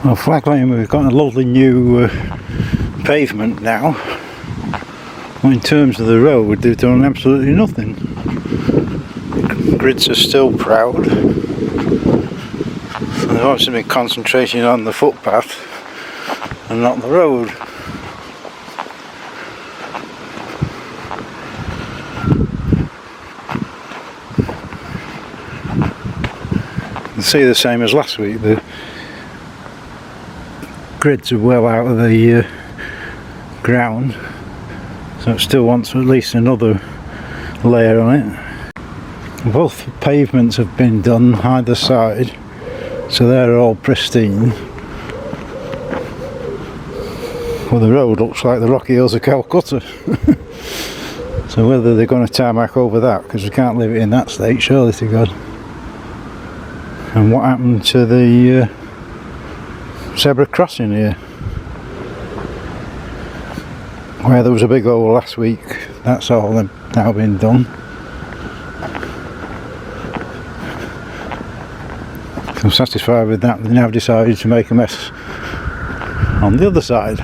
Well, Flag Lane, we've got a lovely new pavement now. Well, in terms of the road, they've done absolutely nothing. Grids are still proud. So they've obviously been concentrating on the footpath and not the road. You can see the same as last week. The grids are well out of the ground, so it still wants at least another layer on it. Both pavements have been done either side, so they're all pristine. Well, the road looks like the Rocky Hills of Calcutta. So whether they're going to tarmac over that, because we can't leave it in that state, surely to God. And what happened to the zebra crossing here, where there was a big hole last week? That's all now been done. I'm satisfied with that. They now decided to make a mess on the other side,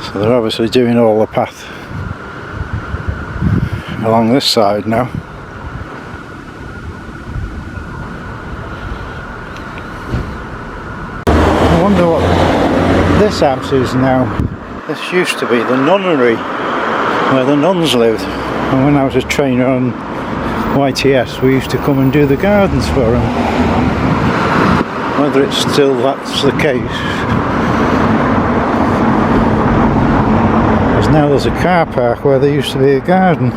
so they're obviously doing all the path along this side now. I wonder what this house is now. This used to be the nunnery where the nuns lived, and when I was a trainer on YTS we used to come and do the gardens for them. Whether it's still that's the case, because now there's a car park where there used to be a garden.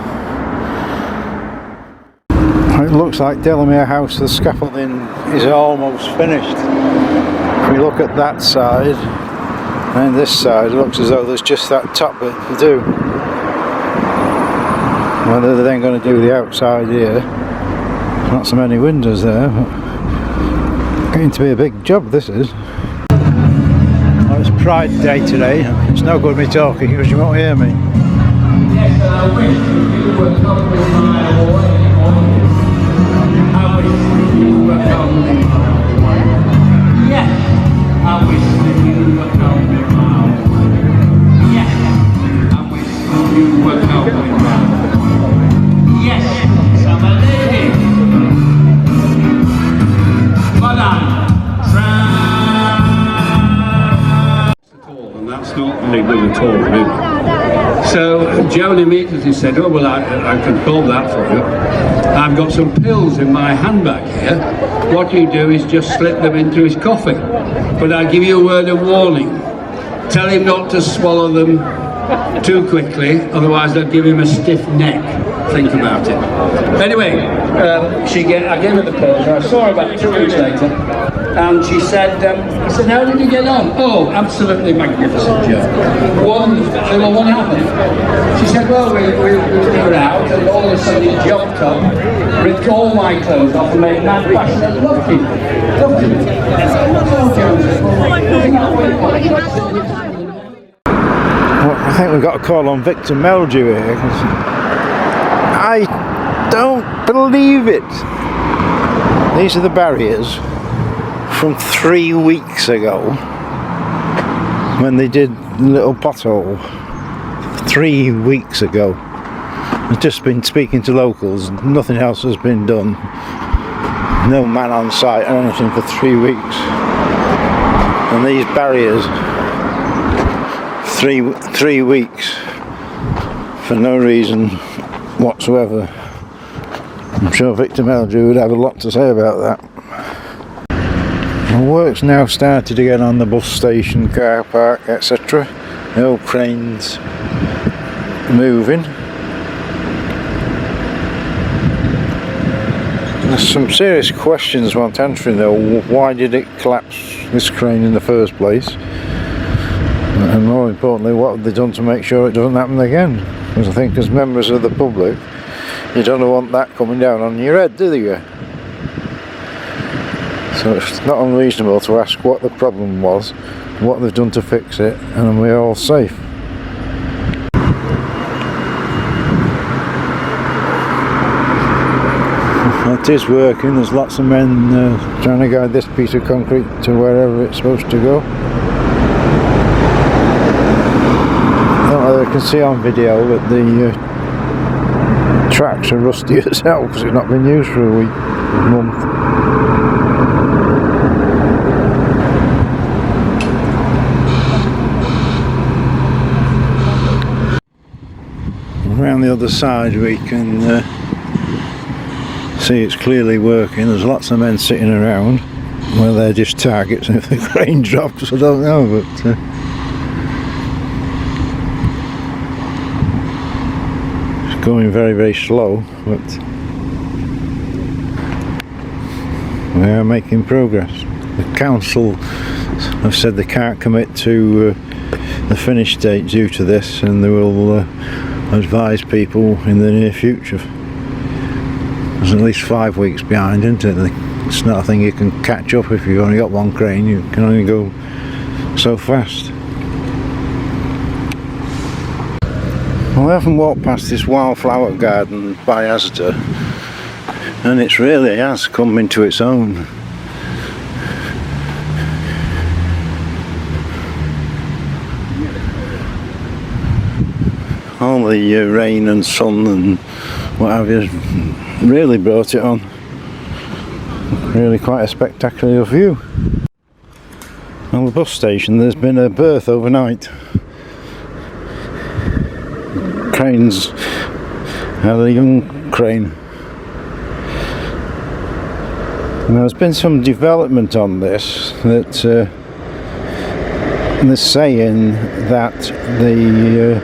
It looks like Delamere House, the scaffolding is almost finished. If we look at that side and this side, it looks as though there's just that top bit to do. Whether they're then going to do the outside here, there's not so many windows there, but going to be a big job this is. Well, it's Pride Day today. It's no good me talking because you won't hear me. Yes, I wish you would come with my away. I wish you would come with my away. Yes, I wish that you would come with my away. Yes, I wish you would come with my away. Yes, summer lady. But I'm trying. And that's not very good at all, really. So Joan immediately said, oh well, I can solve that for you. I've got some pills in my handbag here. What you do is just slip them into his coffee. But I give you a word of warning. Tell him not to swallow them too quickly, otherwise they'll give him a stiff neck. Think about it. Anyway, I gave her the pills, and I saw her about 2 weeks later, and she said, I said, how did you get on? Oh, absolutely magnificent, Joe. Wonderful. I said, well, what happened? She said, well, we were out, and all of a sudden he jumped up, ripped all my clothes off, and made mad fashion. I loved him. Loved him. Well, I think we've got a call on Victor Meldew here. I don't believe it. These are the barriers from 3 weeks ago when they did the little pothole. 3 weeks ago. I've just been speaking to locals, nothing else has been done. No man on site or anything for 3 weeks. And these barriers, 3 weeks for no reason whatsoever. I'm sure Victor Meldew would have a lot to say about that. The work's now started again on the bus station, car park, etc. The old cranes moving. There's some serious questions want answering though. Why did it collapse, this crane, in the first place? And more importantly, what have they done to make sure it doesn't happen again? Because I think as members of the public, you don't want that coming down on your head, do you? So it's not unreasonable to ask what the problem was, what they've done to fix it, and we're all safe. Well, it is working. There's lots of men trying to guide this piece of concrete to wherever it's supposed to go. I don't know whether I can see on video, but the tracks are rusty as hell because it's not been used for a month. Around the other side we can see it's clearly working. There's lots of men sitting around. Well, they're just targets, and if the crane drops, I don't know, but it's going very, very slow, but we are making progress. The council have said they can't commit to the finish date due to this, and they will advise people in the near future. There's at least 5 weeks behind, isn't it? It's not a thing you can catch up if you've only got one crane. You can only go so fast. Well, I haven't walked past this wildflower garden by Asda, and it really has come into its own. All the rain and sun and what have you really brought it on. Really quite a spectacular view. On the bus station there's been a birth overnight. Cranes had a young crane. And there's been some development on this that they're saying that the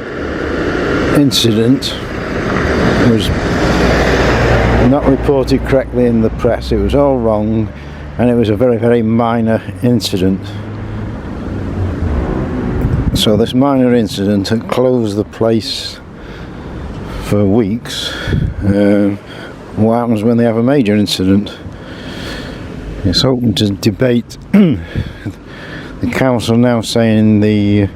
incident was not reported correctly in the press. It was all wrong, and it was a very, very minor incident. So this minor incident had closed the place for weeks. What happens when they have a major incident? It's open to debate. The council now saying the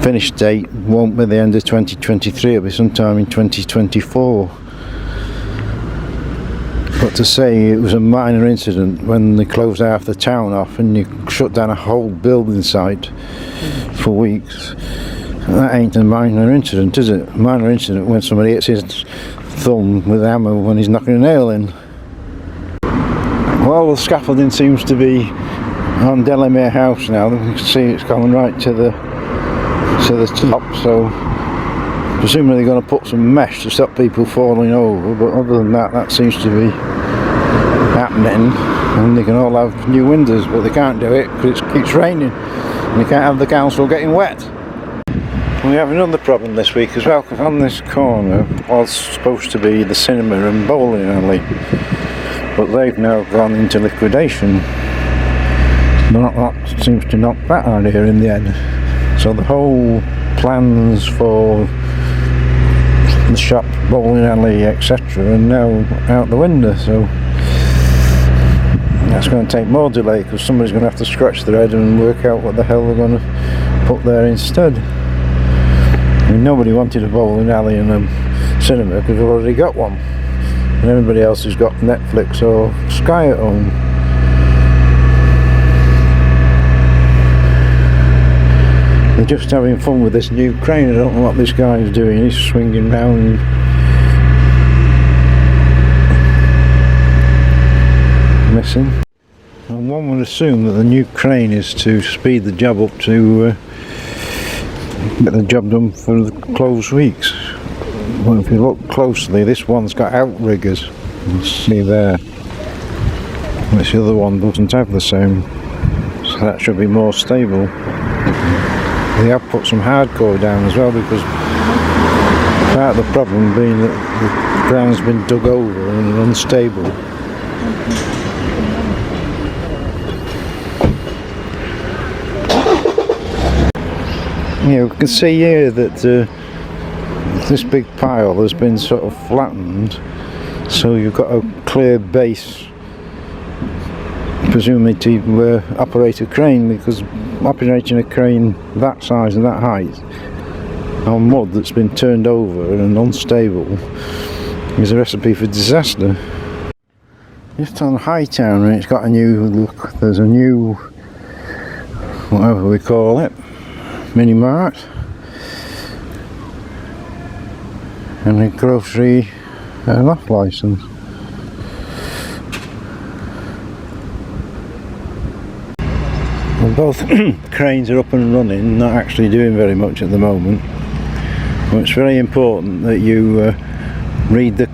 finish date won't be the end of 2023, it'll be sometime in 2024. But to say it was a minor incident when they closed half the town off and you shut down a whole building site for weeks, that ain't a minor incident, is it? A minor incident when somebody hits his thumb with a hammer when he's knocking a nail in. Well, the scaffolding seems to be on Delamere House now. You can see it's going right to the top, so presumably they're going to put some mesh to stop people falling over, but other than that, that seems to be happening, and they can all have new windows, but they can't do it because it keeps raining and they can't have the council getting wet. We have another problem this week as well, because on this corner was supposed to be the cinema and bowling alley, but they've now gone into liquidation. That seems to knock that idea in the head. So the whole plans for the shop, bowling alley, etc. are now out the window, so that's going to take more delay because somebody's going to have to scratch their head and work out what the hell they're going to put there instead. I mean, nobody wanted a bowling alley and a cinema because we've already got one, and everybody else has got Netflix or Sky at home. They're just having fun with this new crane. I don't know what this guy is doing. He's swinging round. Missing. And one would assume that the new crane is to speed the job up to get the job done for the closed weeks. Well, if you look closely, this one's got outriggers. You can see there. Which the other one doesn't have the same. So that should be more stable. They have put some hardcore down as well, because part of the problem being that the ground's been dug over and unstable. You can see here that this big pile has been sort of flattened, so you've got a clear base, presumably to operate a crane, because operating a crane that size and that height on mud that's been turned over and unstable is a recipe for disaster. Just on Hightown, and it's got a new look. There's a new, whatever we call it, mini mart, and a grocery loft licence. Well, both cranes are up and running, not actually doing very much at the moment. But it's very important that you read the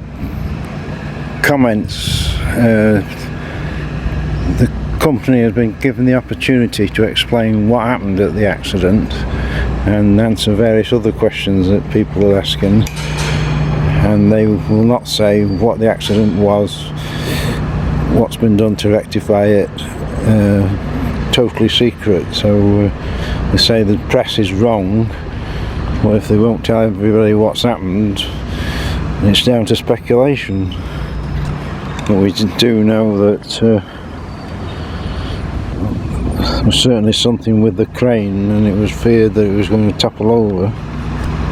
comments. The company has been given the opportunity to explain what happened at the accident and answer various other questions that people are asking, and they will not say what the accident was, what's been done to rectify it, totally secret. So they say the press is wrong. Well, if they won't tell everybody what's happened, it's down to speculation. But we do know that there was certainly something with the crane, and it was feared that it was going to topple over.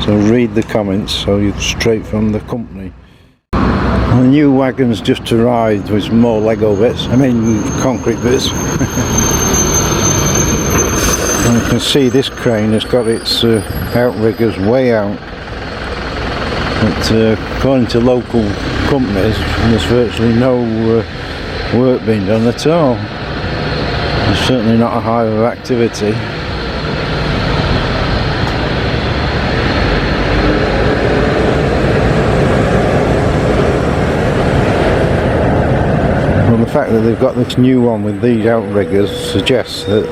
So read the comments, so you're straight from the company. Well, the new wagon's just arrived with more Lego bits, concrete bits. And you can see this crane has got its outriggers way out. But according to local companies, there's virtually no work being done at all. There's certainly not a hive of activity. Well, the fact that they've got this new one with these outriggers suggests that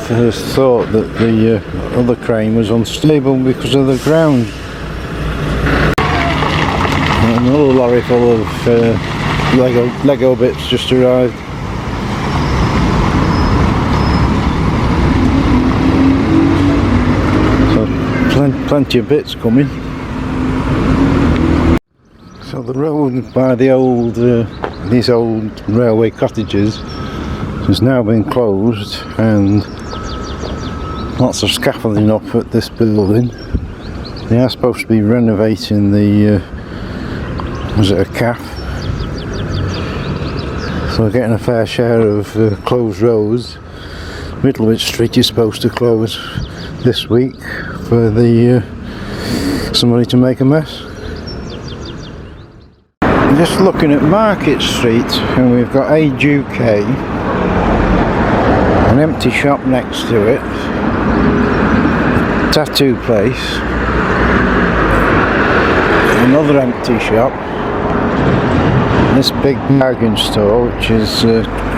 there's thought that the other crane was unstable because of the ground. And another lorry full of Lego bits just arrived. So plenty of bits coming. So the road by the old these old railway cottages has now been closed, and lots of scaffolding up at this building. They are supposed to be renovating the was it a calf? So we're getting a fair share of closed roads. Middlewich Street is supposed to close this week for the somebody to make a mess. I'm just looking at Market Street, and we've got Age UK, an empty shop next to it, tattoo place, another empty shop, and this big bargain store which is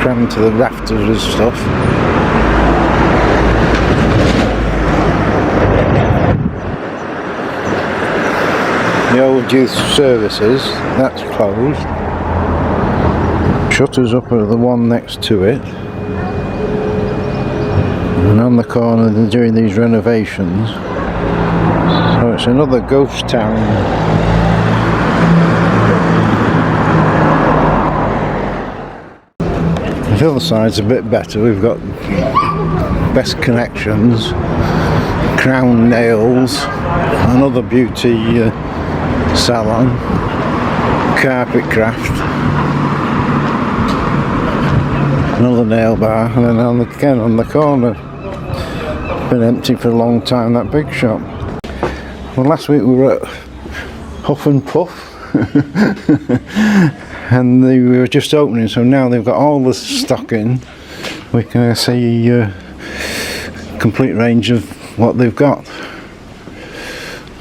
crammed to the rafters with stuff. The old youth services, that's closed. Shutters up at the one next to it. And on the corner they're doing these renovations. So it's another ghost town. The other side's a bit better. We've got Best Connections, Crown Nails, another beauty salon, Carpet Craft, another nail bar, and then again on the corner, been empty for a long time, that big shop. Well, last week we were at Huff and Puff and they were just opening, so now they've got all the stock in. We can see complete range of what they've got. So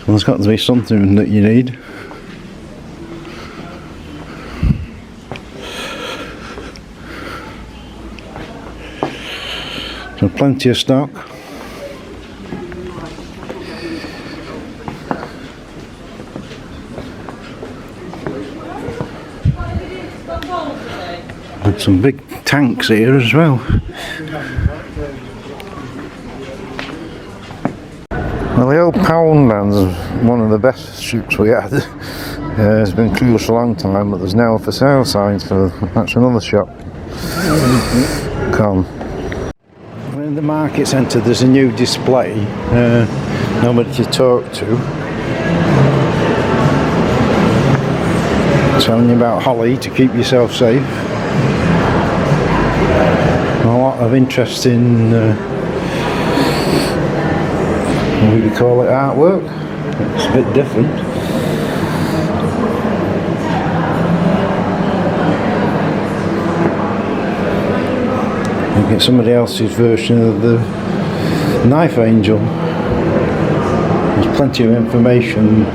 there's got to be something that you need. So plenty of stock. And some big tanks here as well. Well, the old Poundland's one of the best ships we had. It's been closed for a long time, but there's now a for sale sign, so that's another shop. Come. In the market centre there's a new display, nobody to talk to. telling you about Holly to keep yourself safe. A lot of interesting, what would you call it, artwork. It's a bit different. You get somebody else's version of the Knife Angel. There's plenty of information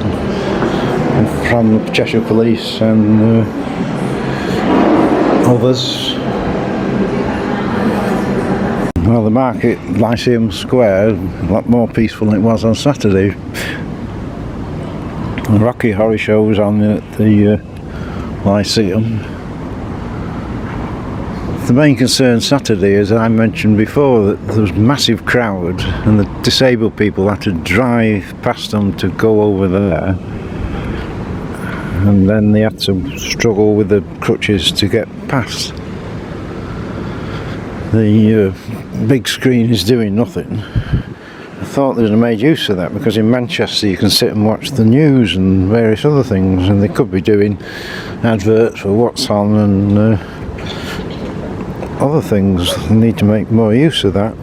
from the Cheshire Police and others. Well, the market, Lyceum Square, a lot more peaceful than it was on Saturday. The Rocky Horror Show was on at the Lyceum. The main concern Saturday, as I mentioned before, that there was a massive crowd and the disabled people had to drive past them to go over there, and then they had to struggle with the crutches to get past. The big screen is doing nothing. I thought they'd have made use of that, because in Manchester you can sit and watch the news and various other things, and they could be doing adverts for what's on and other things. They need to make more use of that.